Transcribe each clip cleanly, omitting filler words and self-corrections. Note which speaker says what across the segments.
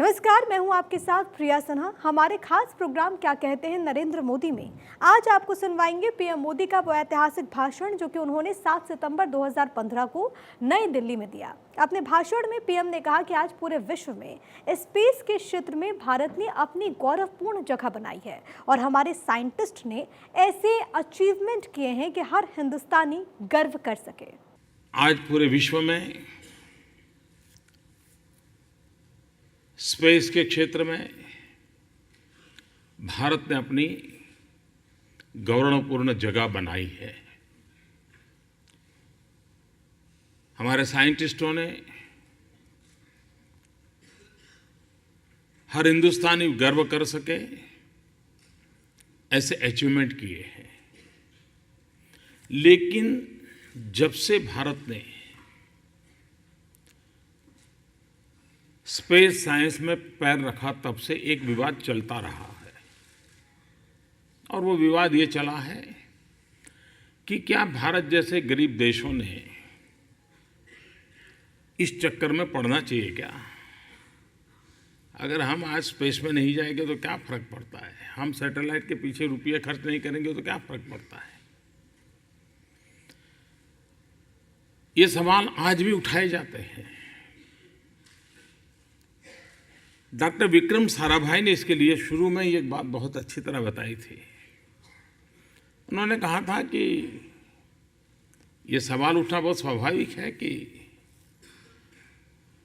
Speaker 1: नमस्कार, मैं हूं आपके साथ प्रिया सिन्हा। हमारे खास प्रोग्राम क्या कहते हैं नरेंद्र मोदी में आज आपको सुनवाएंगे पीएम मोदी का वो ऐतिहासिक भाषण जो कि उन्होंने 7 सितंबर 2015 को नई दिल्ली में दिया। अपने भाषण में पीएम ने कहा कि आज पूरे विश्व में स्पेस के क्षेत्र में भारत ने अपनी गौरवपूर्ण जगह बनाई है और हमारे साइंटिस्ट ने ऐसे अचीवमेंट किए हैं कि हर हिंदुस्तानी गर्व कर सके।
Speaker 2: आज पूरे विश्व में स्पेस के क्षेत्र में भारत ने अपनी गौरवपूर्ण जगह बनाई है। हमारे साइंटिस्टों ने हर हिंदुस्तानी गर्व कर सके ऐसे अचीवमेंट किए हैं। लेकिन जब से भारत ने स्पेस साइंस में पैर रखा तब से एक विवाद चलता रहा है और वो विवाद ये चला है कि क्या भारत जैसे गरीब देशों ने इस चक्कर में पड़ना चाहिए क्या? अगर हम आज स्पेस में नहीं जाएंगे तो क्या फर्क पड़ता है? हम सैटेलाइट के पीछे रुपये खर्च नहीं करेंगे तो क्या फर्क पड़ता है? ये सवाल आज भी उठाए जाते हैं। डॉक्टर विक्रम साराभाई ने इसके लिए शुरू में एक बात बहुत अच्छी तरह बताई थी। उन्होंने कहा था कि ये सवाल उठना बहुत स्वाभाविक है कि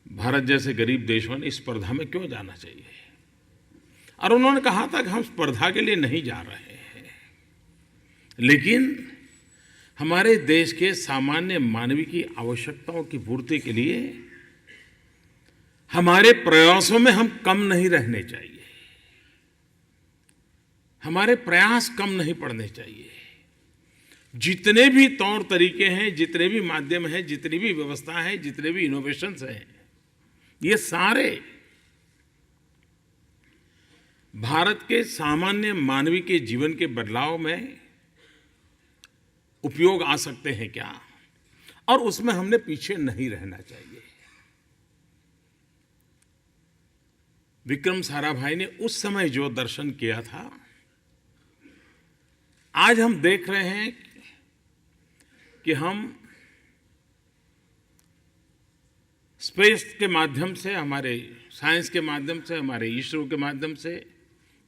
Speaker 2: भारत जैसे गरीब देशों ने इस स्पर्धा में क्यों जाना चाहिए, और उन्होंने कहा था कि हम स्पर्धा के लिए नहीं जा रहे हैं, लेकिन हमारे देश के सामान्य मानवीय की आवश्यकताओं की पूर्ति के लिए हमारे प्रयासों में हम कम नहीं रहने चाहिए, हमारे प्रयास कम नहीं पड़ने चाहिए। जितने भी तौर तरीके हैं, जितने भी माध्यम हैं, जितनी भी व्यवस्था है, जितने भी इनोवेशंस हैं, ये सारे भारत के सामान्य मानवीय के जीवन के बदलाव में उपयोग आ सकते हैं क्या, और उसमें हमने पीछे नहीं रहना चाहिए। विक्रम साराभाई ने उस समय जो दर्शन किया था, आज हम देख रहे हैं कि हम स्पेस के माध्यम से, हमारे साइंस के माध्यम से, हमारे इसरो के माध्यम से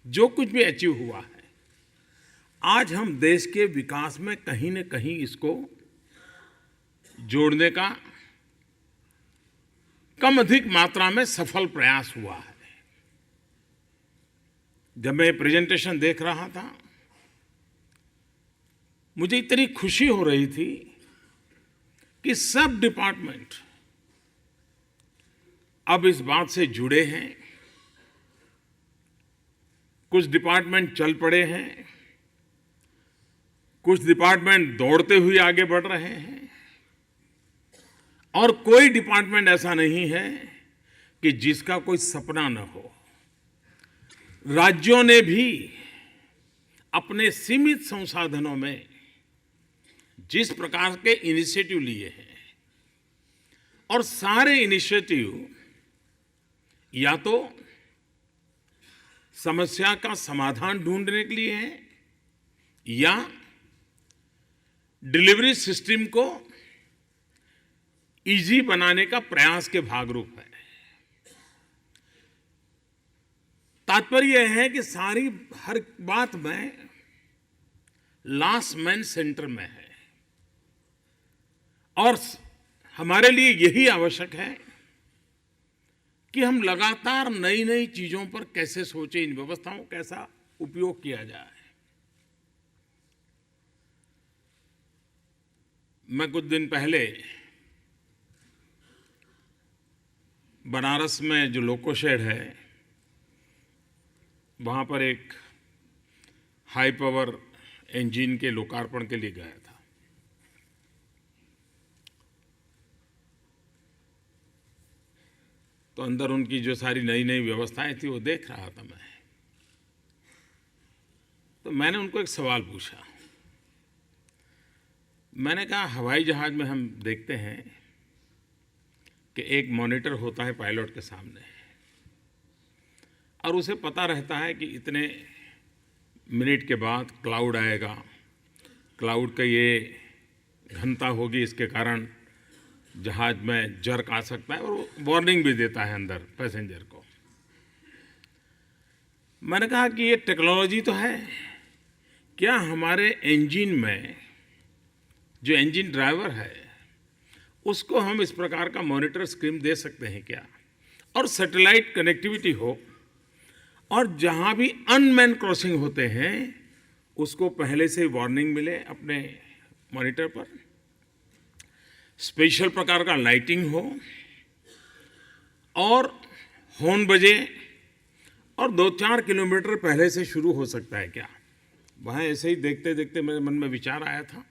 Speaker 2: जो कुछ भी अचीव हुआ है, आज हम देश के विकास में कहीं न कहीं इसको जोड़ने का कम अधिक मात्रा में सफल प्रयास हुआ है। जब मैं प्रेजेंटेशन देख रहा था, मुझे इतनी खुशी हो रही थी कि सब डिपार्टमेंट अब इस बात से जुड़े हैं। कुछ डिपार्टमेंट चल पड़े हैं, कुछ डिपार्टमेंट दौड़ते हुए आगे बढ़ रहे हैं, और कोई डिपार्टमेंट ऐसा नहीं है कि जिसका कोई सपना न हो। राज्यों ने भी अपने सीमित संसाधनों में जिस प्रकार के इनिशिएटिव लिए हैं, और सारे इनिशिएटिव या तो समस्या का समाधान ढूंढने के लिए हैं या डिलीवरी सिस्टम को इजी बनाने का प्रयास के भागरूप है। तात्पर्य यह है कि सारी हर बात में लास्ट मैन सेंटर में है, और हमारे लिए यही आवश्यक है कि हम लगातार नई नई चीजों पर कैसे सोचें, इन व्यवस्थाओं का कैसा उपयोग किया जाए। मैं कुछ दिन पहले बनारस में जो लोको शेड है, वहाँ पर एक हाई पावर इंजन के लोकार्पण के लिए गया था। तो अंदर उनकी जो सारी नई नई व्यवस्थाएं थी वो देख रहा था मैं। तो मैंने उनको एक सवाल पूछा। मैंने कहा, हवाई जहाज में हम देखते हैं कि एक मॉनिटर होता है पायलट के सामने, और उसे पता रहता है कि इतने मिनट के बाद क्लाउड आएगा, क्लाउड का ये घनता होगी, इसके कारण जहाज में जर्क आ सकता है, और वार्निंग भी देता है अंदर पैसेंजर को। मैंने कहा कि ये टेक्नोलॉजी तो है, क्या हमारे इंजन में जो इंजन ड्राइवर है उसको हम इस प्रकार का मॉनिटर स्क्रीन दे सकते हैं क्या, और सैटेलाइट कनेक्टिविटी हो, और जहाँ भी अनमैन क्रॉसिंग होते हैं उसको पहले से वार्निंग मिले अपने मॉनिटर पर, स्पेशल प्रकार का लाइटिंग हो, और हॉर्न बजे, और 2-4 किलोमीटर पहले से शुरू हो सकता है क्या। वहाँ ऐसे ही देखते देखते मेरे मन में विचार आया था।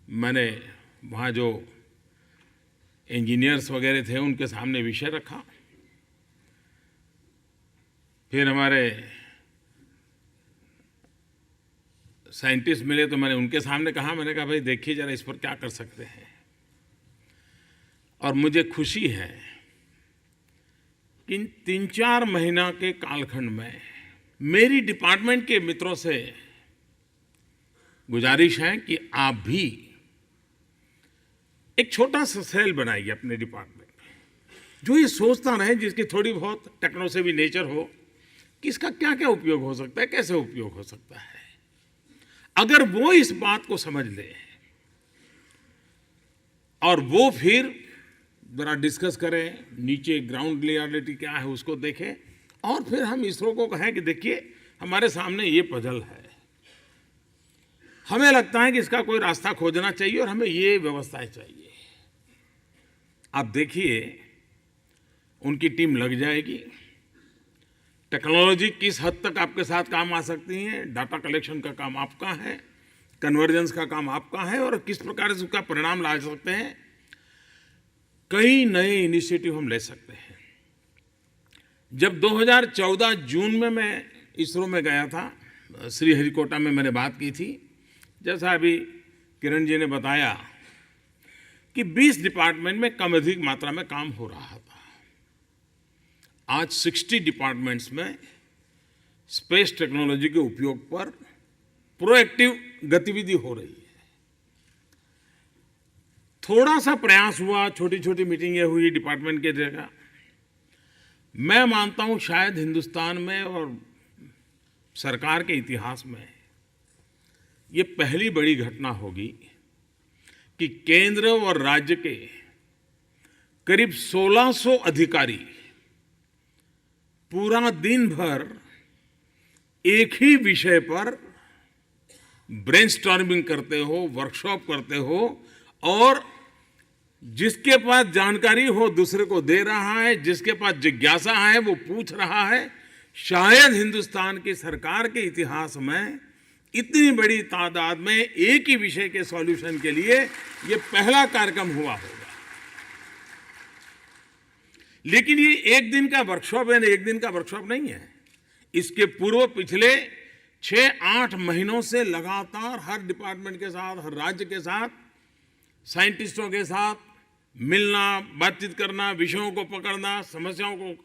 Speaker 2: मैंने वहाँ जो इंजीनियर्स वगैरह थे उनके सामने विषय रखा, फिर हमारे साइंटिस्ट मिले तो मैंने उनके सामने कहा, मैंने कहा भाई देखिए जरा इस पर क्या कर सकते हैं। और मुझे खुशी है कि 3-4 महीना के कालखंड में मेरी डिपार्टमेंट के मित्रों से गुजारिश है कि आप भी एक छोटा सा सेल बनाइए अपने डिपार्टमेंट में, जो ये सोचता रहे, जिसकी थोड़ी बहुत टेक्नो से भी नेचर हो कि इसका क्या क्या उपयोग हो सकता है, कैसे उपयोग हो सकता है। अगर वो इस बात को समझ ले और वो फिर जरा डिस्कस करें, नीचे ग्राउंड रियलिटी क्या है उसको देखें, और फिर हम इसरो को कहें कि देखिए हमारे सामने ये पजल है, हमें लगता है कि इसका कोई रास्ता खोजना चाहिए और हमें ये व्यवस्थाएं चाहिए। आप देखिए उनकी टीम लग जाएगी। टेक्नोलॉजी किस हद तक आपके साथ काम आ सकती है, डाटा कलेक्शन का काम आपका है, कन्वर्जेंस का काम आपका है, और किस प्रकार से उसका परिणाम ला सकते हैं। कई नए इनिशिएटिव हम ले सकते हैं। जब 2014 जून में मैं इसरो में गया था, श्रीहरिकोटा में मैंने बात की थी, जैसा अभी किरण जी ने बताया कि 20 डिपार्टमेंट में कम अधिक मात्रा में काम हो रहा था। आज 60 डिपार्टमेंट्स में स्पेस टेक्नोलॉजी के उपयोग पर प्रोएक्टिव गतिविधि हो रही है। थोड़ा सा प्रयास हुआ, छोटी छोटी मीटिंगें हुई डिपार्टमेंट के जगह। मैं मानता हूं शायद हिंदुस्तान में और सरकार के इतिहास में ये पहली बड़ी घटना होगी कि केंद्र और राज्य के करीब 1600 अधिकारी पूरा दिन भर एक ही विषय पर ब्रेनस्टॉर्मिंग करते हो, वर्कशॉप करते हो, और जिसके पास जानकारी हो दूसरे को दे रहा है, जिसके पास जिज्ञासा है वो पूछ रहा है। शायद हिंदुस्तान की सरकार के इतिहास में इतनी बड़ी तादाद में एक ही विषय के सॉल्यूशन के लिए ये पहला कार्यक्रम हुआ होगा। लेकिन ये एक दिन का वर्कशॉप है, एक दिन का वर्कशॉप नहीं है। इसके पूर्व पिछले 6-8 महीनों से लगातार हर डिपार्टमेंट के साथ, हर राज्य के साथ, साइंटिस्टों के साथ मिलना, बातचीत करना, विषयों को पकड़ना, समस्याओं को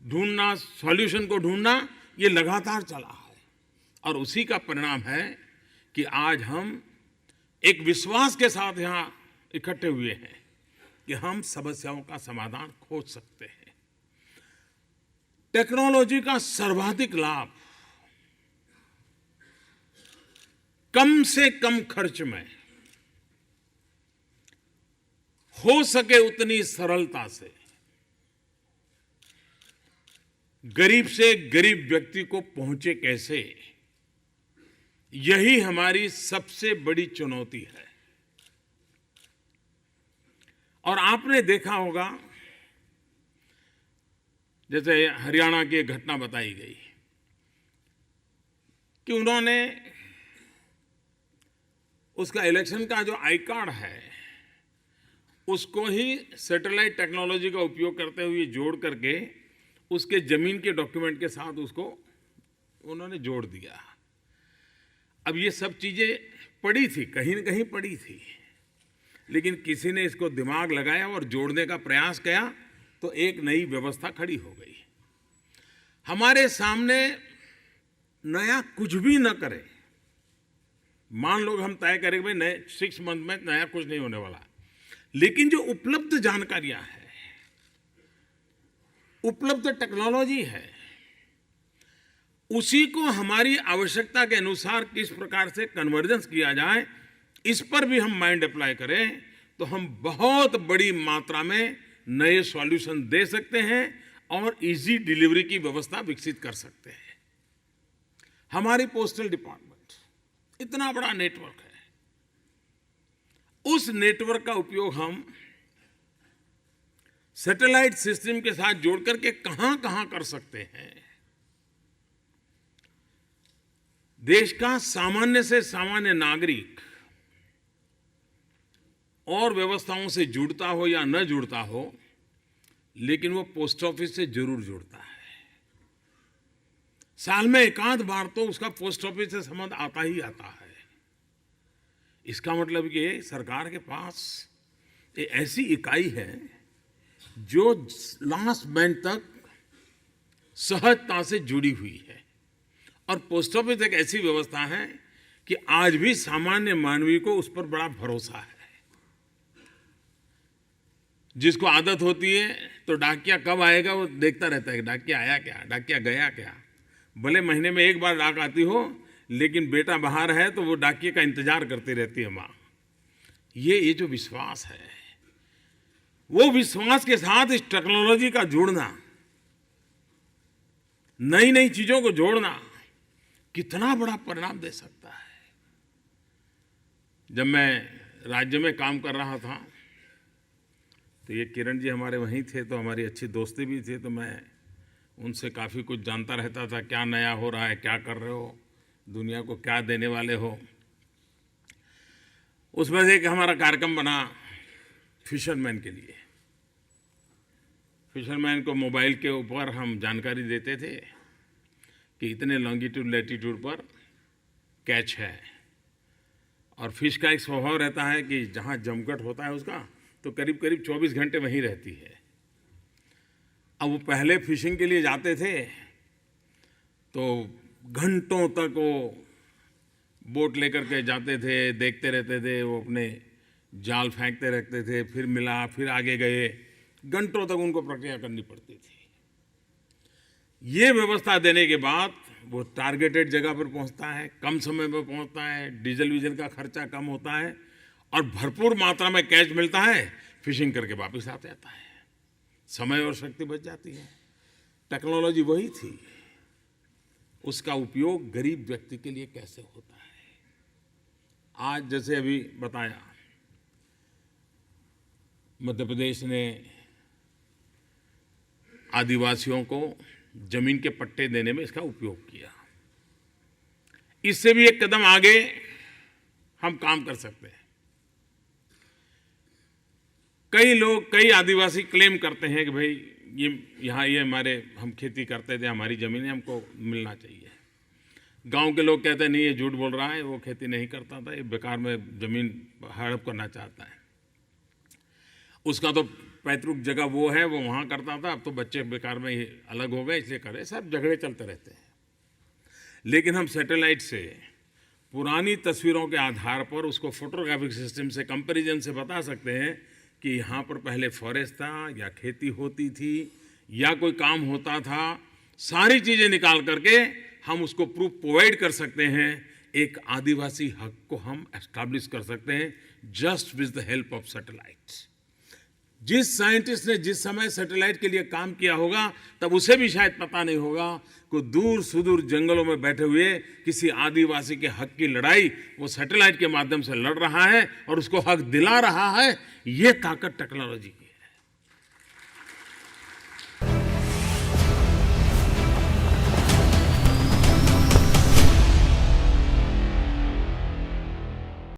Speaker 2: ढूंढना, सॉल्यूशन को ढूंढना, ये लगातार चला है। और उसी का परिणाम है कि आज हम एक विश्वास के साथ यहाँ इकट्ठे हुए हैं कि हम समस्याओं का समाधान खोज सकते हैं। टेक्नोलॉजी का सर्वाधिक लाभ कम से कम खर्च में हो सके उतनी सरलता से गरीब से गरीब व्यक्ति को पहुंचे कैसे, यही हमारी सबसे बड़ी चुनौती है। और आपने देखा होगा, जैसे हरियाणा की एक घटना बताई गई कि उन्होंने उसका इलेक्शन का जो आई कार्ड है उसको ही सैटेलाइट टेक्नोलॉजी का उपयोग करते हुए जोड़ करके उसके जमीन के डॉक्यूमेंट के साथ उसको उन्होंने जोड़ दिया। अब ये सब चीजें पड़ी थी, कहीं न कहीं पड़ी थी, लेकिन किसी ने इसको दिमाग लगाया और जोड़ने का प्रयास किया तो एक नई व्यवस्था खड़ी हो गई। हमारे सामने नया कुछ भी न करे। मान लो हम तय करें भाई नए 6 मंथ में नया कुछ नहीं होने वाला, लेकिन जो उपलब्ध जानकारियां है, उपलब्ध टेक्नोलॉजी है, उसी को हमारी आवश्यकता के अनुसार किस प्रकार से कन्वर्जेंस किया जाए, इस पर भी हम माइंड अप्लाई करें तो हम बहुत बड़ी मात्रा में नए सॉल्यूशन दे सकते हैं और इजी डिलीवरी की व्यवस्था विकसित कर सकते हैं। हमारी पोस्टल डिपार्टमेंट इतना बड़ा नेटवर्क है, उस नेटवर्क का उपयोग हम सैटेलाइट सिस्टम के साथ जोड़ करके कहां-कहां कर सकते हैं। देश का सामान्य से सामान्य नागरिक और व्यवस्थाओं से जुड़ता हो या न जुड़ता हो, लेकिन वो पोस्ट ऑफिस से जरूर जुड़ता है। साल में एकाध बार तो उसका पोस्ट ऑफिस से संबंध आता ही आता है। इसका मतलब कि सरकार के पास एक ऐसी इकाई है जो लास्ट मिनट तक सहजता से जुड़ी हुई है, और पोस्ट ऑफिस एक ऐसी व्यवस्था है कि आज भी सामान्य मानवी को उस पर बड़ा भरोसा है। जिसको आदत होती है तो डाकिया कब आएगा वो देखता रहता है, डाकिया आया क्या, डाकिया गया क्या। भले महीने में एक बार डाक आती हो, लेकिन बेटा बाहर है तो वो डाकिये का इंतजार करती रहती है माँ। ये जो विश्वास है, वो विश्वास के साथ इस टेक्नोलॉजी का जोड़ना, नई नई चीजों को जोड़ना कितना बड़ा परिणाम दे सकता है। जब मैं राज्य में काम कर रहा था तो ये किरण जी हमारे वहीं थे, तो हमारी अच्छी दोस्ती भी थी, तो मैं उनसे काफ़ी कुछ जानता रहता था, क्या नया हो रहा है, क्या कर रहे हो, दुनिया को क्या देने वाले हो। उसमें से एक हमारा कार्यक्रम बना फिशरमैन के लिए। फिशरमैन को मोबाइल के ऊपर हम जानकारी देते थे कि इतने लॉन्गिट्यूड लैटिट्यूड पर कैच है, और फिश का एक स्वभाव रहता है कि जहाँ जमघट होता है उसका, तो करीब करीब 24 घंटे वहीं रहती है। अब वो पहले फिशिंग के लिए जाते थे तो घंटों तक वो बोट लेकर के जाते थे, देखते रहते थे, वो अपने जाल फेंकते रहते थे, फिर मिला, फिर आगे गए, घंटों तक उनको प्रक्रिया करनी पड़ती थी। ये व्यवस्था देने के बाद वो टारगेटेड जगह पर पहुंचता है, कम समय में पहुंचता है, डीजल वीजल का खर्चा कम होता है और भरपूर मात्रा में कैच मिलता है, फिशिंग करके वापस आ जाता है, समय और शक्ति बच जाती है। टेक्नोलॉजी वही थी, उसका उपयोग गरीब व्यक्ति के लिए कैसे होता है। आज जैसे अभी बताया, मध्य प्रदेश ने आदिवासियों को जमीन के पट्टे देने में इसका उपयोग किया। इससे भी एक कदम आगे हम काम कर सकते हैं। कई आदिवासी क्लेम करते हैं कि भाई ये हमारे, हम खेती करते थे, हमारी ज़मीनें हमको मिलना चाहिए। गांव के लोग कहते हैं नहीं, ये झूठ बोल रहा है, वो खेती नहीं करता था, ये बेकार में ज़मीन हड़प करना चाहता है, उसका तो पैतृक जगह वो है, वो वहाँ करता था, अब तो बच्चे बेकार में ही अलग हो गए इसलिए करे। सब झगड़े चलते रहते हैं। लेकिन हम सैटेलाइट से पुरानी तस्वीरों के आधार पर उसको फोटोग्राफिक सिस्टम से कंपैरिजन से बता सकते हैं कि यहाँ पर पहले फॉरेस्ट था या खेती होती थी या कोई काम होता था। सारी चीज़ें निकाल करके हम उसको प्रूफ प्रोवाइड कर सकते हैं। एक आदिवासी हक को हम एस्टैब्लिश कर सकते हैं just with the help of satellite. जिस साइंटिस्ट ने जिस समय सैटेलाइट के लिए काम किया होगा, तब उसे भी शायद पता नहीं होगा कि दूर सुदूर जंगलों में बैठे हुए किसी आदिवासी के हक की लड़ाई वो सैटेलाइट के माध्यम से लड़ रहा है और उसको हक दिला रहा है। ये ताकत टेक्नोलॉजी की।